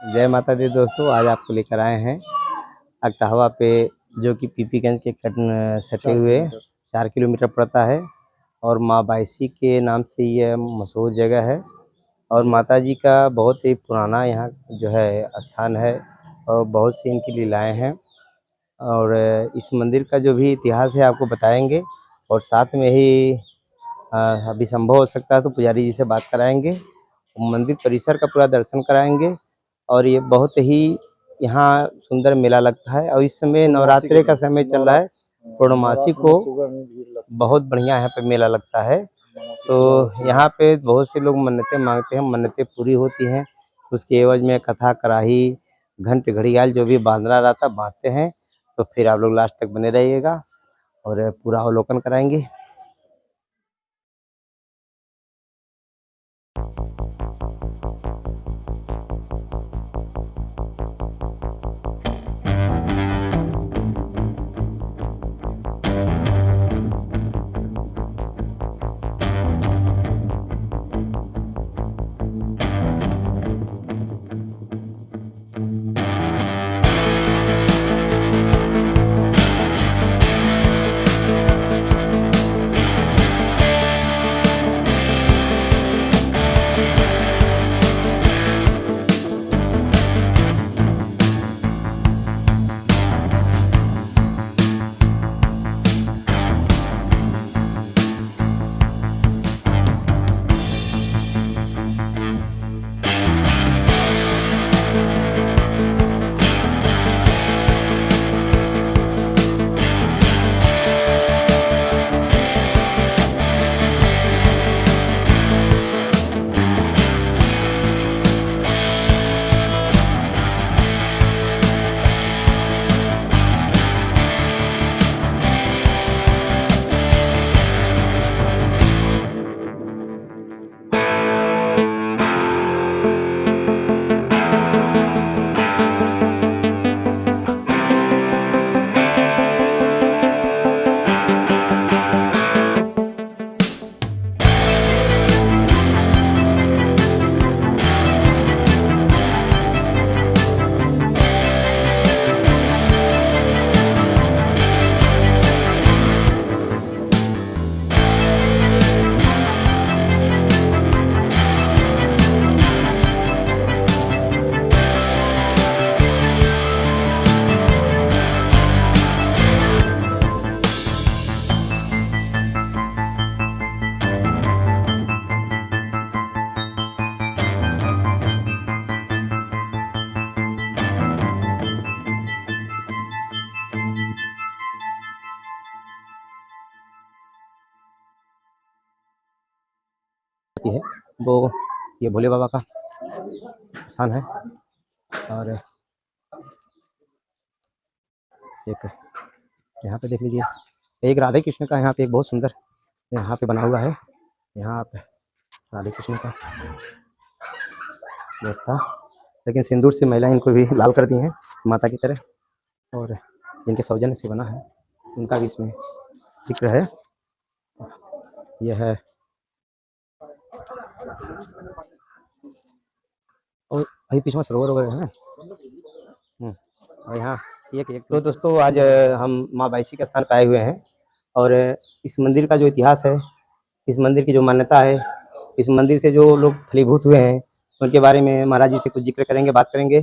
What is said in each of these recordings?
जय माता दी दोस्तों, आज आपको लेकर आए हैं अकटहवा पे, जो कि पीपीगंज के सटे हुए 4 किलोमीटर पड़ता है। और माँ बायसी के नाम से यह मशहूर जगह है। और माता जी का बहुत ही पुराना यहाँ जो है स्थान है और बहुत सी इनकी लीलाएं हैं। और इस मंदिर का जो भी इतिहास है आपको बताएंगे। और साथ में ही अभी संभव हो सकता है तो पुजारी जी से बात कराएंगे, मंदिर परिसर का पूरा दर्शन कराएंगे। और ये बहुत ही यहाँ सुंदर मेला लगता है। और इस समय नवरात्रि का समय चल रहा है, पूर्णमासी को बहुत बढ़िया यहाँ पे मेला लगता है। तो यहाँ पे बहुत से लोग मन्नतें मांगते हैं, मन्नतें पूरी होती हैं। उसके एवज में कथा कराही, घंट घड़ियाल जो भी बांधना रहता बांधते हैं। तो फिर आप लोग लास्ट तक बने रहिएगा और पूरा अवलोकन कराएंगे। है वो ये भोले बाबा का स्थान है। और एक यहाँ पे देख लीजिए, एक राधे कृष्ण का यहाँ पे एक बहुत सुंदर यहाँ पे बना हुआ है। यहाँ पे राधे कृष्ण का व्यवस्था, लेकिन सिंदूर से महिला इनको भी लाल कर दी हैं माता की तरह। और जिनके सौजन्य से बना है उनका भी इसमें जिक्र है। यह है और अभी पीछे में सरोवर वगैरह है ना। और यहाँ एक तो दोस्तों आज हम माँ बायसी के स्थान पर आए हुए हैं। और इस मंदिर का जो इतिहास है, इस मंदिर की जो मान्यता है, इस मंदिर से जो लोग फलीभूत हुए हैं उनके बारे में महाराज जी से कुछ जिक्र करेंगे, बात करेंगे।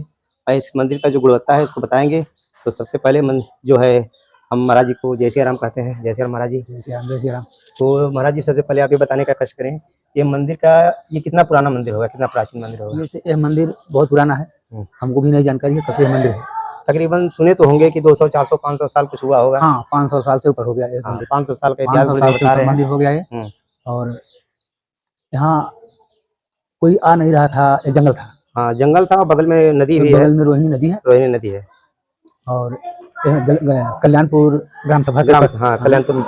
और इस मंदिर का जो गुणवत्ता है उसको बताएंगे। तो सबसे पहले जो है हम महाराज जी को जय श्री राम कहते हैं। जय श्री राम महाराज जी। जय श्री राम, जय श्री राम। तो महाराज जी सबसे पहले आप ये बताने का कष्ट करें, ये मंदिर का ये कितना पुराना मंदिर होगा, कितना प्राचीन मंदिर होगा? वैसे यह मंदिर बहुत पुराना है, हमको भी नहीं जानकारी है कब से यह मंदिर है। तकरीबन सुने तो होंगे कि 200, 400, 500 साल कुछ हुआ होगा। हाँ, 500 साल से ऊपर हो गया ये मंदिर। 500 साल का इतिहास 500 साल से ऊपर मंदिर हो गया है। और यहाँ कोई आ नहीं रहा था, एक जंगल था। हाँ, जंगल था, बगल में नदी भी है, बगल में रोहिणी नदी है। रोहिणी नदी है। और कल्याणपुर ग्राम सभा से, हाँ, कल्याणपुर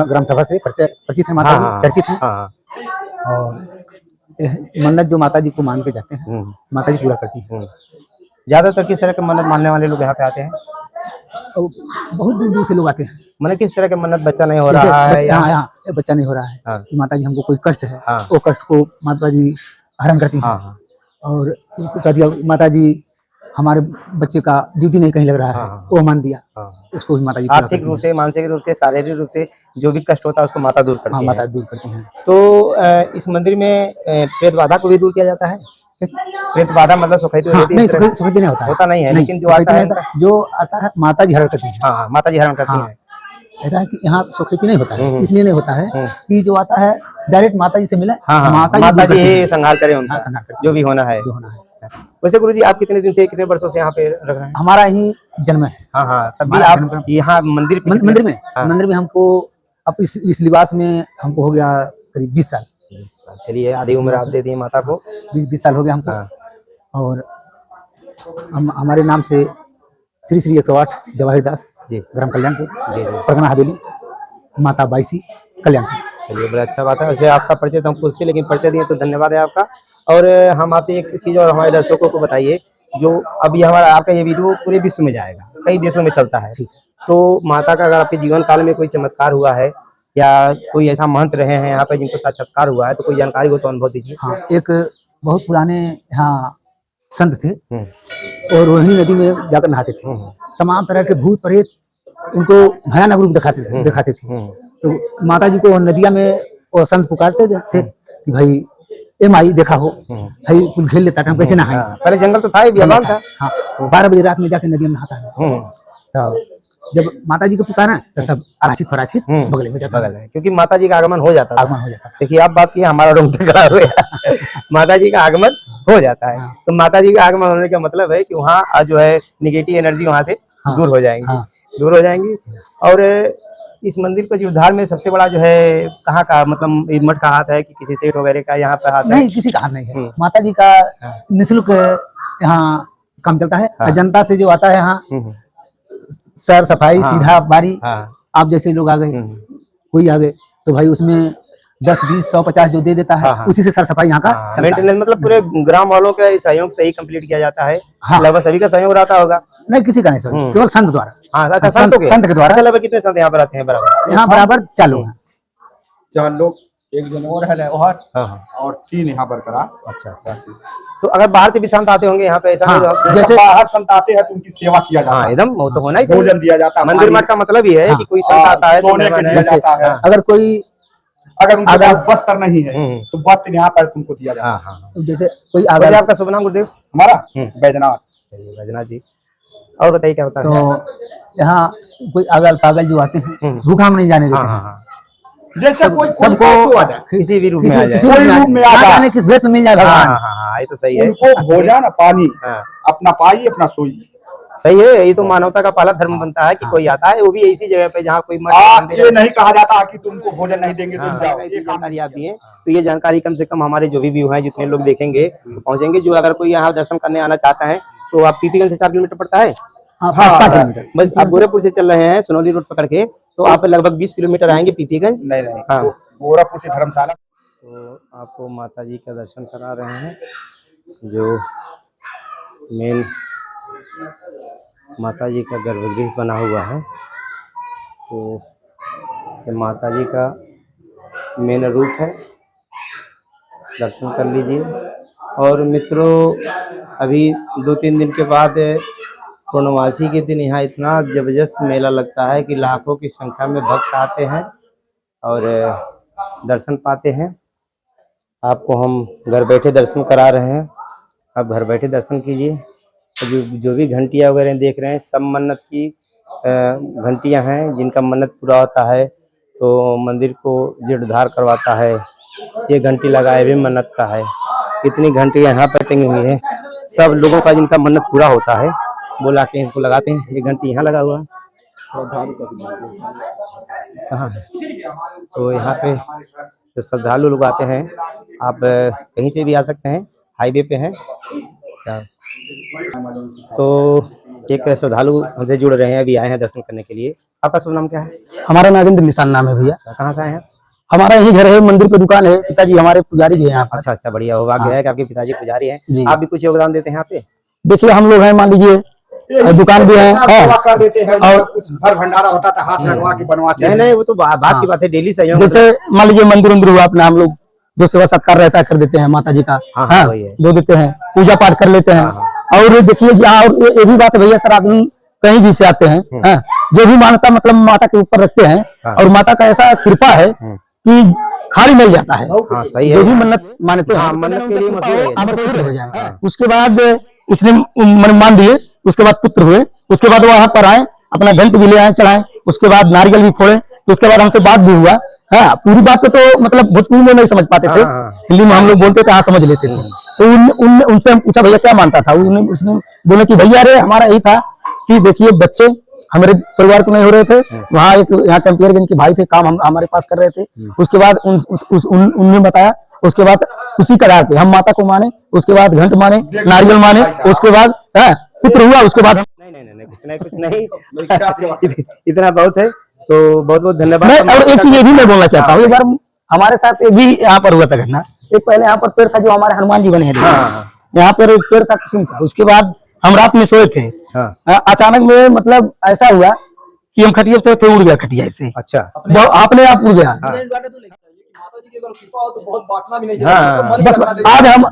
ग्राम सभा से परिचित है माता जी, चर्चित है। और मन्नत जो माता जी को मान के जाते हैं, माता जी पूरा करती है। ज्यादातर किस तरह के मन्नत मानने वाले लोग यहाँ पे आते हैं? बहुत दूर दूर से लोग आते हैं। मैंने किस तरह के मन्नत, बच्चा नहीं हो रहा है, यहाँ बच्चा नहीं हो रहा है, कि माता जी हमको कोई कष्ट है, वो कष्ट को माता जी हरण करती है। और उनको कह दिया माता जी हमारे बच्चे का ड्यूटी नहीं कहीं लग रहा है, हाँ। वो मान दिया, हाँ। उसको भी माता जी पूरा आर्थिक करती रूप हैं। से, मानसिक रूप से, शारीरिक रूप से जो भी कष्ट होता है उसको माता दूर हाँ, करती माता है। दूर करती हैं। तो इस मंदिर में प्रेत बाधा को भी दूर किया जाता है। प्रेत बाधा मतलब सुखई तो हाँ, रहती नहीं है, सुखती नहीं होता है, होता नहीं है, नहीं लेकिन जो सुखती आता नहीं है होता, जो आता है माता जी हरण करती हैं। हाँ, माता जी हरण करती हाँ। हैं। ऐसा है कि यहाँ सुखती नहीं होता है, हम्म। इसलिए नहीं होता है कि जो आता है डायरेक्ट माता जी से मिले, हाँ, हाँ, माता माता दूर जी करती ही हैं। संहार करे उनका, हाँ, संहार करती जो हैं, भी होना है। जो होना है। वैसे गुरु जी आप कितने दिन से, कितने वर्षों से यहाँ पे रह रहे हैं? हमारा ही जन्म है। हाँ, हाँ, तब भी हमारा आप जन्म यहाँ मंदिर पे कितने- मंदिर में हाँ। मंदिर में हमको अब इस लिबास में हमको हो गया करीब 20 साल। चलिए, आधी उम्र आप दे दिए माता को। 20 साल हो गया हमको। हाँ। और हमारे नाम से श्री श्री 108 जवाहिर दास जी ग्राम कल्याणपुर, जी जी। परगना हवेली, माता बाईसी, कल्याणपुर। चलिए, बड़ा अच्छा बात है। वैसे आपका परिचय तो हम पूछते, लेकिन परिचय दिए तो धन्यवाद है आपका। और हम आपसे एक चीज़ और हमारे दर्शकों को बताइए, जो अभी हमारा आपका ये वीडियो पूरे विश्व में जाएगा, कई देशों में चलता है। ठीक है। तो माता का अगर आपके जीवन काल में कोई चमत्कार हुआ है या कोई ऐसा महंत रहे हैं यहाँ पे जिनको साक्षात्कार हुआ है, तो कोई जानकारी हो तो अनुभव दीजिए। हाँ, एक बहुत पुराने यहाँ संत थे हम्म, और रोहिणी नदी में जाकर नहाते थे। तमाम तरह के भूत प्रेत उनको भयानक रूप दिखाते थे। तो माता जी को नदिया में और संत पुकारते थे कि भाई ए माई देखा हो, भाई कुल घेर लेता था, हम कैसे नहाएं। पहले जंगल तो था ही, बियाबान था। हाँ, 12 बजे रात में जाके नदी में नहाता है। तो जब माता जी को पुकारा तो सब आराचित फराचित बगले हो जाता है, क्योंकि माता जी का आगमन हो जाता था। आगमन हो जाता था। देखिए, आप बात की, हमारा रोंगटे खड़ा हो गया। माता जी का आगमन हो जाता है। तो माता जी का आगमन होने का मतलब है कि वहाँ जो है निगेटिव एनर्जी वहाँ से दूर हो जाएंगी, दूर हो जाएंगी। और इस मंदिर का जीर्णोद्धार में सबसे बड़ा जो है कहाँ का, मतलब मठ का हाथ है कि किसी सेठ वगैरह का यहाँ पे हाथ है? नहीं, किसी का हाथ नहीं है। माता जी का निःशुल्क यहाँ काम चलता है। जनता से जो आता है यहाँ सर सफाई सीधा बारी, आप जैसे लोग आ गए, कोई आ गए तो भाई उसमें 10, 20, 100, 50 जो दे देता है, उसी से सर सफाई यहाँ का चलता है। मेंटेनेंस मतलब पूरे ग्राम वालों के सहयोग से ही कंप्लीट किया जाता है। लगभग सभी का सहयोग रहता होगा? नहीं, किसी का नहीं सहयोग, केवल संत द्वारा। अच्छा, संत के द्वारा। अच्छा, लगभग कितने संत यहाँ पर आते हैं? बराबर यहाँ बराबर 4 लोग हैं। 4 लोग, एक जन और है और 3 यहाँ बरकरार। अच्छा। तो अगर बाहर से भी संत आते होंगे यहाँ पे, ऐसा नहीं? जैसे बाहर संत आते हैं तो उनकी सेवा किया जाता है, एकदम वो तो होना ही चाहिए। भोजन दिया जाता है। मंदिर मठ का मतलब ये है कि कोई संत आता है सोने के दिया जाता है। अगर उनके पास वस्त्र नहीं है तो वस्त्र यहाँ पर तुमको दिया जाता है। जैसे कोई अगर आपका शुभ नाम गुरुदेव? हमारा बैजनाथ। चलिए, बैजनाथ जी, और बताइए क्या होता है? तो यहाँ कोई अगल पागल जो आते हैं भूखा हम नहीं जाने देते हैं। जैसे कोई सबको आ जाए, किसी भी रूप में आ जाए, किसी रूप में आ जाए, किस भेष में मिल जाए भगवान। ये तो सही है। उनको भोजन पानी अपना पाई अपना सोई। सही है, यही तो मानवता का पहला धर्म बनता है कि कोई आता है, वो भी ऐसी जगह पे जहाँ कोई ये नहीं कहा जाता कि तुमको भोजन नहीं देंगे तुम जाओ। ये जानकारी आप दिए, तो ये जानकारी कम से कम हमारे जो भी व्यू हैं, जितने लोग देखेंगे पहुंचेंगे। जो अगर कोई यहाँ दर्शन करने आना चाहता है तो आप पीपीगंज से 4 किलोमीटर पड़ता है। 5 किलोमीटर बस आप गोरखपुर से चल रहे हैं सोनौली रोड पकड़ के, तो आप लगभग 20 किलोमीटर आएंगे पीपीगंज। नहीं, हाँ, गोरखपुर से धर्मशाला। तो आपको माता जी का दर्शन करा रहे हैं, जो मेन माता जी का गर्भगृह बना हुआ है। तो ये माता जी का मेन रूप है, दर्शन कर लीजिए। और मित्रों, अभी 2-3 दिन के बाद पूर्णमासी के दिन यहाँ इतना जबरदस्त मेला लगता है कि लाखों की संख्या में भक्त आते हैं और दर्शन पाते हैं। आपको हम घर बैठे दर्शन करा रहे हैं, आप घर बैठे दर्शन कीजिए। जो भी घंटियाँ वगैरह देख रहे हैं, सब मन्नत की घंटियाँ हैं। जिनका मन्नत पूरा होता है तो मंदिर को जीर्णोद्धार करवाता है। ये घंटी लगाए भी मन्नत का है। इतनी घंटियाँ यहाँ पर टंगी हुई है, सब लोगों का जिनका मन्नत पूरा होता है वो लाके इनको लगाते हैं। ये घंटी यहाँ लगा हुआ है, कहाँ है? तो यहाँ पे जो श्रद्धालु लोग आते हैं, आप कहीं से भी आ सकते हैं, हाईवे पे हैं। तो एक श्रद्धालु हमसे जुड़ रहे हैं, अभी आए हैं दर्शन करने के लिए। आपका शुभ नाम क्या है? हमारा नागेंद्र निशान नाम है भैया। कहाँ से आए हैं? हमारा यही घर है, मंदिर की दुकान है, पिताजी हमारे पुजारी भी है यहाँ पर। अच्छा, बढ़िया हो, भाग्य है कि आपके पिताजी पुजारी हैं। आप भी कुछ योगदान देते हैं यहाँ पे? देखिए, हम लोग हैं, मान लीजिए दुकान भी है कर देते हैं, और कुछ भर भंडारा होता था हाथ लगवा के बनवाते हैं। नहीं, वो तो बात की बात है, डेली सहयोग। जैसे मान लीजिए मंदिर हुआ अपना, हम लोग जो सेवा सत्कार रहता है कर देते हैं, माता जी का दो देते हैं, पूजा पाठ कर लेते हैं। और देखिए जहाँ और ये भी बात है भैया, सर आदमी कहीं भी से आते हैं, हाँ, जो भी मानता मतलब माता के ऊपर रखते हैं, और माता का ऐसा कृपा है कि खाली मिल जाता है। हाँ, सही है। जो भी मन्नत मानते हैं, मन्नत के लिए मशहूर हो जाए। उसके बाद उसने मान दिए, उसके बाद पुत्र हुए, उसके बाद वहां पर आए, अपना घंट भी ले आए, चढ़ाए, उसके बाद नारियल भी फोड़े, तो उसके बाद हमसे बात भी हुआ। हाँ, पूरी बात को तो मतलब भोजपुरी में नहीं समझ पाते थे, हिंदी में हम लोग बोलते थे, हाँ समझ लेते थे। तो उनसे हम पूछा भैया क्या मानता था, उसने बोले कि भैया अरे हमारा यही था कि देखिए बच्चे हमारे परिवार को नहीं हो रहे थे, वहाँ एक यहाँ टेम्पियरगंज के भाई थे, काम हमारे पास कर रहे थे। उसके बाद उनने बताया, उसके बाद उसी कगार पे हम माता को माने, उसके बाद घंट माने, नारियल माने, उसके बाद पुत्र हुआ, उसके बाद नहीं कुछ नहीं इतना बहुत है। तो बहुत बहुत धन्यवाद। और एक चीज ये भी मैं बोलना चाहता हूँ, एक बार हमारे साथ भी यहाँ पर हुआ था घटना। एक पहले यहाँ पर पेड़ था जो हमारे हनुमान जी बने हैं, यहाँ पर एक पेड़ था किस्म का, उसके बाद हम रात में सोए थे, अचानक में मतलब ऐसा हुआ कि हम खटिया पे थे, उड़ गया खटिया ऐसे। अच्छा, आपने आप उड़ गया। बस आज हम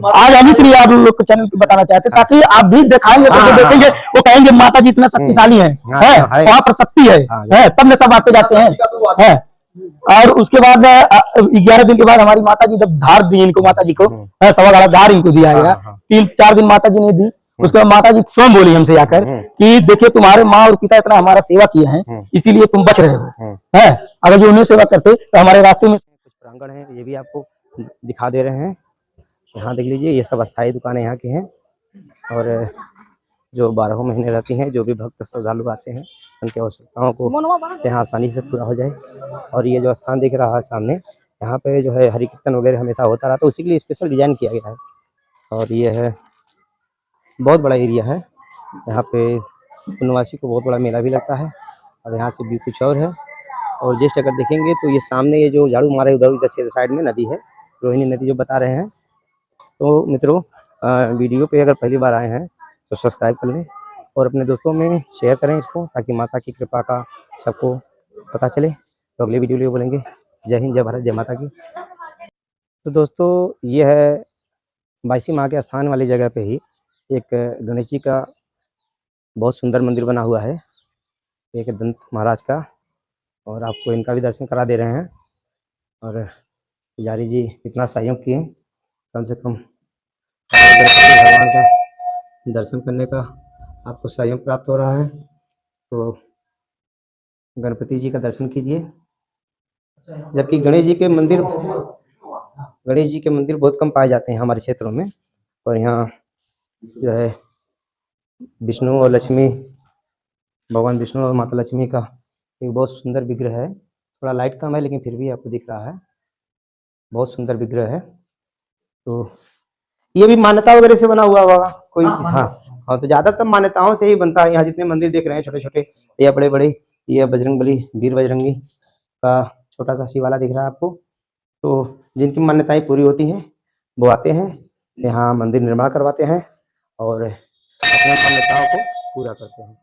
आज हम इसलिए आप लोग को चैनल पे बताना चाहते हैं, ताकि आप भी दिखाएंगे तो देखेंगे, वो कहेंगे माता जी इतना शक्तिशाली है, वहाँ पर शक्ति है, तब में सब आते जाते हैं। और उसके बाद 11 दिन के बाद हमारी माता जी जब धार दी इनको, माता जी को 1.25 धार इनको दिया गया, 3-4 दिन माता जी ने दी। उसके बाद माता जी स्वयं बोली हमसे आकर कि देखिए तुम्हारे माँ और पिता इतना हमारा सेवा किए हैं, इसीलिए तुम बच रहे हो, है। अगर जो उन्हें सेवा करते तो हमारे रास्ते में कुछ प्रांगण है, ये भी आपको दिखा दे रहे हैं। यहाँ देख लीजिए, ये सब अस्थायी दुकानें यहाँ की हैं, और जो 12 महीने रहती हैं, जो भी भक्त श्रद्धालु आते हैं उनकी आवश्यकताओं को यहाँ आसानी से पूरा हो जाए। और ये जो स्थान दिख रहा है सामने, यहाँ पे जो है हरि कीर्तन वगैरह हमेशा होता रहा, तो उसी के लिए स्पेशल डिजाइन किया गया है। और ये है बहुत बड़ा एरिया है, यहाँ पे पूर्णवासी को बहुत बड़ा मेला भी लगता है। और यहाँ से व्यू कुछ और है। और जस्ट अगर देखेंगे तो ये सामने ये जो झाड़ू मारे उधर इधर साइड में नदी है, रोहिणी नदी जो बता रहे हैं। तो मित्रों, वीडियो पे अगर पहली बार आए हैं तो सब्सक्राइब कर लें और अपने दोस्तों में शेयर करें इसको, ताकि माता की कृपा का सबको पता चले। तो अगले वीडियो लिए बोलेंगे। जय हिंद, जय भारत, जय माता की। तो दोस्तों, ये है बायसी माँ के स्थान वाली जगह पे ही एक गणेश जी का बहुत सुंदर मंदिर बना हुआ है, एक दंत महाराज का, और आपको इनका भी दर्शन करा दे रहे हैं। और पुजारी जी इतना सहयोग किए, कम से कम भगवान का दर्शन करने का आपको सहयोग प्राप्त हो रहा है। तो गणपति जी का दर्शन कीजिए। जबकि गणेश जी के मंदिर बहुत कम पाए जाते हैं हमारे क्षेत्रों में। और यहाँ जो है विष्णु और लक्ष्मी, भगवान विष्णु और माता लक्ष्मी का एक बहुत सुंदर विग्रह है। थोड़ा लाइट कम है लेकिन फिर भी आपको दिख रहा है, बहुत सुंदर विग्रह है। तो ये भी मान्यता वगैरह से बना हुआ होगा कोई? हाँ, तो ज़्यादातर मान्यताओं से ही बनता है। यहाँ जितने मंदिर देख रहे हैं, छोटे छोटे या बड़े बड़े, ये बजरंगबली, वीर बजरंगी का छोटा सा शिवाला दिख रहा है आपको। तो जिनकी मान्यताएं पूरी होती हैं वो आते हैं यहाँ, मंदिर निर्माण करवाते हैं और अपनी मान्यताओं को पूरा करते हैं।